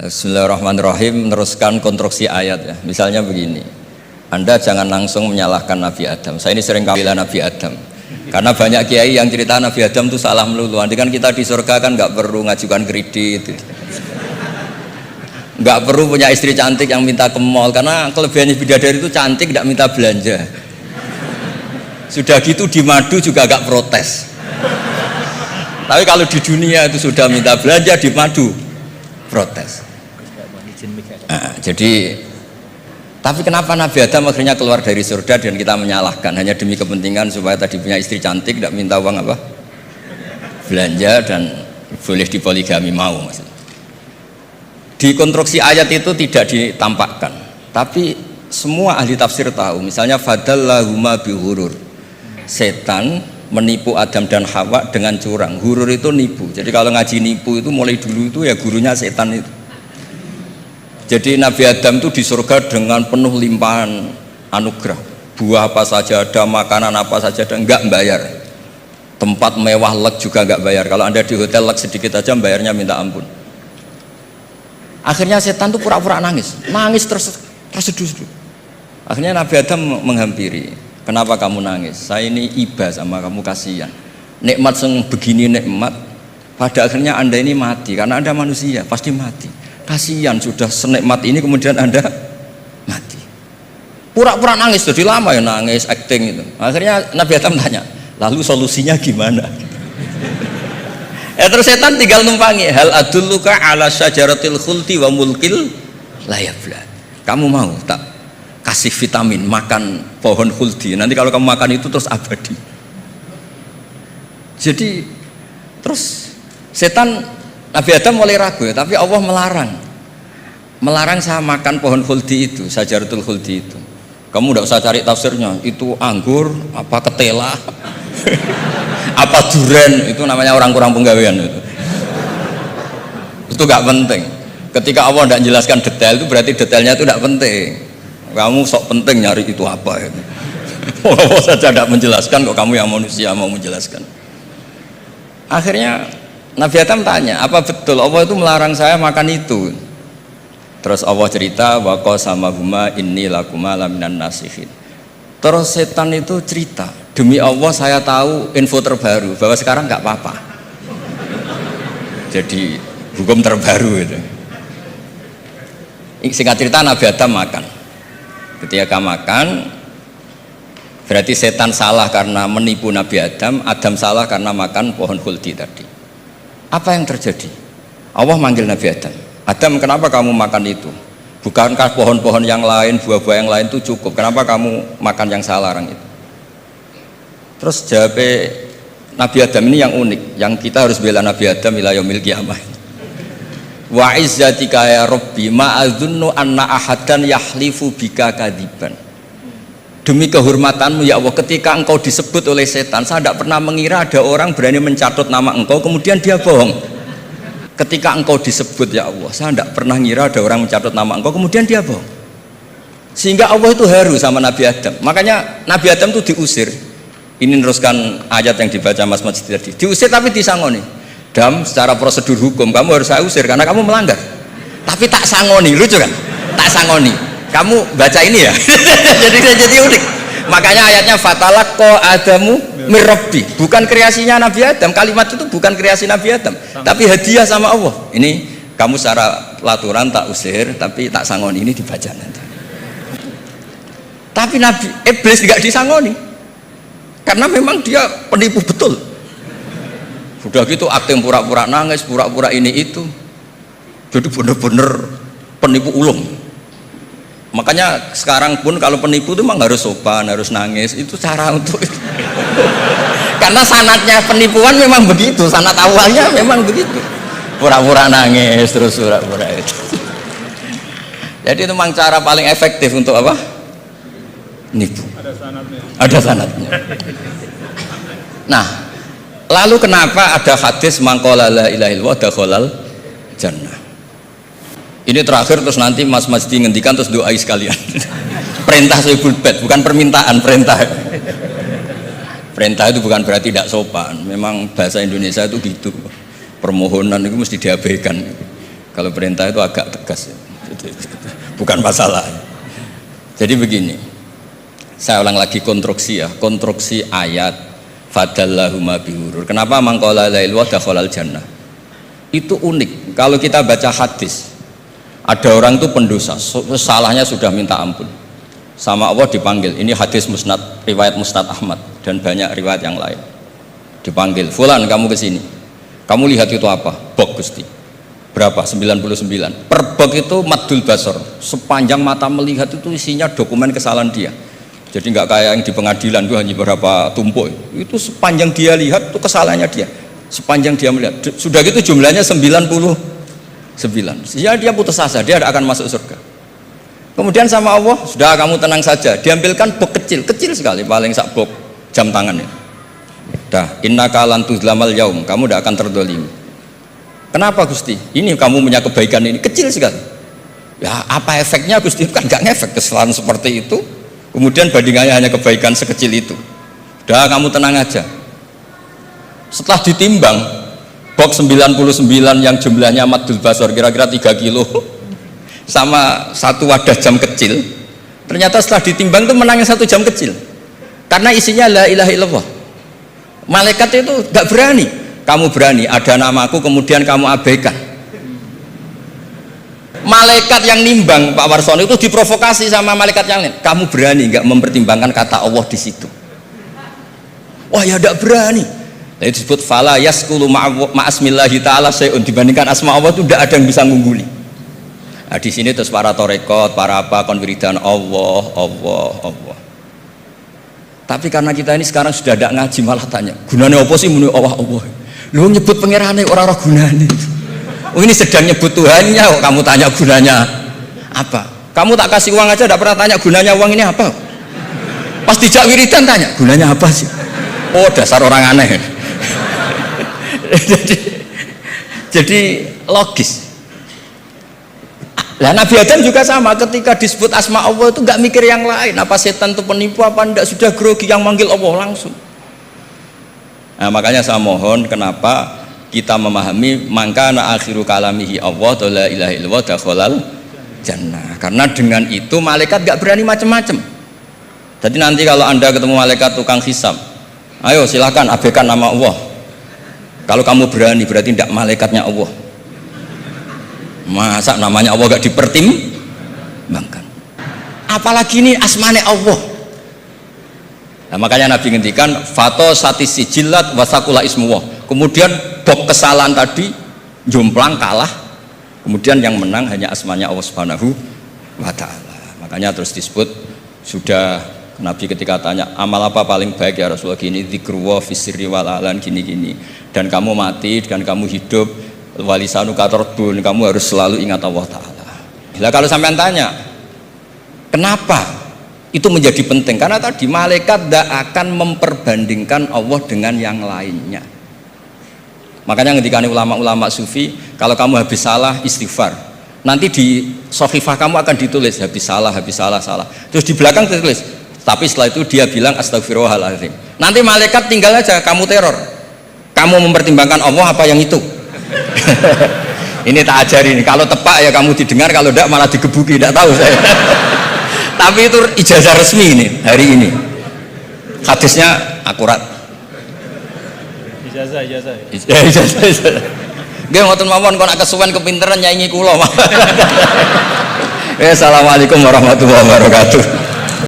Bismillahirrahmanirrahim. Meneruskan konstruksi ayat ya. Misalnya begini, Anda jangan langsung menyalahkan Nabi Adam. Saya ini sering bela Nabi Adam karena banyak kiai yang cerita Nabi Adam itu salah melulu. Nanti kan kita di surga kan nggak perlu ngajukan kredit, nggak perlu punya istri cantik yang minta ke mall, karena kelebihannya bidadari itu cantik, tidak minta belanja. Sudah gitu di madu juga nggak protes. Tapi kalau di dunia itu sudah minta belanja, di madu protes. Nah, jadi tapi kenapa Nabi Adam akhirnya keluar dari surga dan kita menyalahkan hanya demi kepentingan supaya tadi punya istri cantik, tidak minta uang apa belanja dan boleh dipoligami mau maksudnya. Di konstruksi ayat itu tidak ditampakkan, tapi semua ahli tafsir tahu. Misalnya fadallahuma bihurur, setan menipu Adam dan Hawa dengan curang. Hurur itu nipu. Jadi kalau ngaji nipu itu mulai dulu itu ya gurunya setan itu. Jadi Nabi Adam itu di surga dengan penuh limpahan anugerah. Buah apa saja ada, makanan apa saja ada, enggak bayar. Tempat mewah leg juga enggak bayar. Kalau Anda di hotel leg sedikit aja bayarnya minta ampun. Akhirnya setan itu pura-pura nangis terseduh-seduh. Akhirnya Nabi Adam menghampiri. Kenapa kamu nangis? Saya ini iba sama kamu, kasihan. Nikmat yang begini nikmat, pada akhirnya Anda ini mati karena Anda manusia, pasti mati. Kasihan sudah senikmat ini kemudian Anda mati. Pura-pura nangis, jadi lama ya nangis, acting itu. Akhirnya Nabi Adam tanya, lalu solusinya gimana? Terus setan tinggal numpangi. Hal adulluka ala syajaratil khuldi wa mulkil la yafla. Kamu mau tak kasih vitamin, makan pohon khuldi, nanti kalau kamu makan itu terus abadi. Jadi terus setan, Nabi Adam mulai ragu ya, tapi Allah melarang saya makan pohon khuldi itu, sajaratul khuldi itu. Kamu tidak usah cari tafsirnya, itu anggur apa ketela apa duren, itu namanya orang kurang penggawean itu gak penting. Ketika Allah tidak menjelaskan detail itu berarti detailnya itu tidak penting. Kamu sok penting nyari itu apa ya? Allah saja tidak menjelaskan, kok kamu yang manusia mau menjelaskan. Akhirnya Nabi Adam tanya, apa betul Allah itu melarang saya makan itu? Terus Allah cerita, wa qasamahuma inni lakuma laminan nasihin. Terus setan itu cerita, demi Allah saya tahu info terbaru bahwa sekarang nggak apa-apa. Jadi hukum terbaru itu. Singkat cerita Nabi Adam makan. Ketika makan berarti setan salah karena menipu Nabi Adam, Adam salah karena makan pohon khuldi tadi. Apa yang terjadi? Allah manggil Nabi Adam, Adam kenapa kamu makan itu? Bukankah pohon-pohon yang lain, buah-buah yang lain itu cukup? Kenapa kamu makan yang saya larang itu? Terus jawab Nabi Adam ini yang unik, yang kita harus bela Nabi Adam ila yaumil qiyamah. Wa izzatika ya Rabbi ma'adzunnu anna ahadan yahlifu bika kadiban. Demi kehormatanmu ya Allah, ketika engkau disebut oleh setan, saya tidak pernah mengira ada orang berani mencatut nama engkau kemudian dia bohong. Ketika engkau disebut ya Allah, saya tidak pernah mengira ada orang mencatut nama engkau kemudian dia bohong. Sehingga Allah itu haru sama Nabi Adam. Makanya Nabi Adam itu diusir. Ini meneruskan ayat yang dibaca Mas Majid tadi. Diusir tapi disangoni. Dam, secara prosedur hukum kamu harus saya usir karena kamu melanggar. Tapi tak sangoni, lucu kan? Tak sangoni. Kamu baca ini ya. jadi unik. Makanya ayatnya fatalaqqa Adamu mir Rabbi. Bukan kreasinya Nabi Adam. Kalimat itu bukan kreasi Nabi Adam, tapi hadiah sama Allah. Ini kamu secara laturan tak usir, tapi tak sangoni, ini dibaca nanti. Tapi Nabi Iblis tidak disangoni. Karena memang dia penipu betul. Sudah gitu akting pura-pura nangis, pura-pura ini itu. Jadi benar-benar penipu ulung. Makanya sekarang pun kalau penipu itu memang harus sopan, harus nangis. Itu cara untuk itu. Karena sanatnya penipuan memang begitu, sanat awalnya memang begitu. Pura-pura nangis terus pura-pura itu. Jadi itu memang cara paling efektif untuk apa? Nipu. Ada sanatnya. Ada sanatnya. Nah, lalu kenapa ada hadis mangqala la ilaha illallah dakhalal jannah? Ini terakhir terus nanti Mas Masdi ngendikan terus doai sekalian. Perintah Sohibul Bait, bukan permintaan, perintah. Perintah itu bukan berarti tidak sopan. Memang bahasa Indonesia itu gitu. Permohonan itu mesti diabaikan. Kalau perintah itu agak tegas, bukan masalah. Jadi begini, saya ulang lagi konstruksi ya, konstruksi ayat fadallahuma bihurur. Kenapa mangqala la ilaha dakhalal jannah? Itu unik. Kalau kita baca hadis, ada orang itu pendosa, salahnya sudah minta ampun, sama Allah dipanggil. Ini hadis musnad, riwayat musnad Ahmad dan banyak riwayat yang lain. Dipanggil, fulan kamu kesini. Kamu lihat itu apa? Bok Gusti. Berapa? 99. Per bok itu maddul basor. Sepanjang mata melihat itu isinya dokumen kesalahan dia. Jadi nggak kayak yang di pengadilan itu hanya beberapa tumpuk. Itu sepanjang dia lihat itu kesalahannya dia. Sepanjang dia melihat. Sudah gitu jumlahnya 99. Ya dia putus asa, dia tidak akan masuk surga. Kemudian sama Allah, sudah kamu tenang saja. Diambilkan bok kecil, kecil sekali, paling sak bok jam tangannya. Dah, innaka lan tuzlamal yaum, kamu tidak akan terdolimi. Kenapa Gusti? Ini kamu punya kebaikan ini kecil sekali. Ya apa efeknya Gusti? Kan nggak ngefek kesalahan seperti itu. Kemudian bandingannya hanya kebaikan sekecil itu. Udah kamu tenang aja. Setelah ditimbang, box 99 yang jumlahnya maddul basor kira-kira 3 kilo sama satu wadah jam kecil. Ternyata setelah ditimbang itu menang yang 1 jam kecil. Karena isinya la ilaha illallah. Malaikat itu nggak berani. Kamu berani, ada namaku kemudian kamu abaikan. Malaikat yang nimbang Pak Warsono itu diprovokasi sama malaikat yang lain. Kamu berani nggak mempertimbangkan kata Allah di situ? Wah ya tidak berani. Itu disebut fala yaskulu ma'asmillahi ta'ala sayun, dibandingkan asma Allah itu tidak ada yang bisa mengungguli. Nah, di sini terus para torekot, para apa konwiridan Allah, Allah, Allah. Tapi karena kita ini sekarang sudah tidak ngaji malah tanya, gunanya apa sih muni Allah, Allah? Lu nyebut pangerane orang-orang gunanya. Oh ini sedang nyebut Tuhannya, kok kamu tanya gunanya apa? Kamu tak kasih uang aja tidak pernah tanya gunanya uang ini apa? Pas dijak wiridan tanya gunanya apa sih? Oh dasar orang aneh. jadi logis. Nah, Nabi Adam juga sama, ketika disebut asma Allah itu nggak mikir yang lain, apa setan itu penipu apa enggak, sudah grogi yang manggil Allah langsung. Nah, makanya saya mohon kenapa kita memahami mangkana akhiru kalamihi Allah la ilaha illallah dakhalal jannah, karena dengan itu malaikat nggak berani macam-macam. Jadi nanti kalau Anda ketemu malaikat tukang hisab, ayo silahkan abaikan nama Allah. Kalau kamu berani berarti tidak malaikatnya Allah. Masa namanya Allah gak dipertimbangkan, apalagi ini asmane Allah. Nah, makanya Nabi ngendikan fato satis sijilat wasakula ismuwah. Kemudian bok kesalahan tadi jomplang kalah, kemudian yang menang hanya asmanya Allah Subhanahu wa ta'ala. Makanya terus disebut, sudah Nabi ketika tanya amal apa paling baik ya Rasulullah, gini dzikrullah fisirri wal alan, gini-gini, dan kamu mati dan kamu hidup walisanu katorbun, kamu harus selalu ingat Allah Ta'ala. Nah, kalau sampean tanya kenapa itu menjadi penting, karena tadi malaikat tidak akan memperbandingkan Allah dengan yang lainnya. Makanya ketika ulama-ulama sufi, kalau kamu habis salah istighfar, nanti di sohifah kamu akan ditulis habis salah, salah, terus di belakang ditulis tapi setelah itu dia bilang astagfirullahaladzim. Nanti malaikat tinggal aja kamu teror, kamu mempertimbangkan Allah apa yang itu. Ini tak ajarin, kalau tepak ya kamu didengar, kalau tidak malah digebuki, tidak tahu saya. Tapi itu ijazah resmi ini hari ini, hadisnya akurat. Ijazah. Nggih ngoten mawon, kok nak kesuwen kepinteran nyanyi kula. Assalamualaikum warahmatullahi wabarakatuh.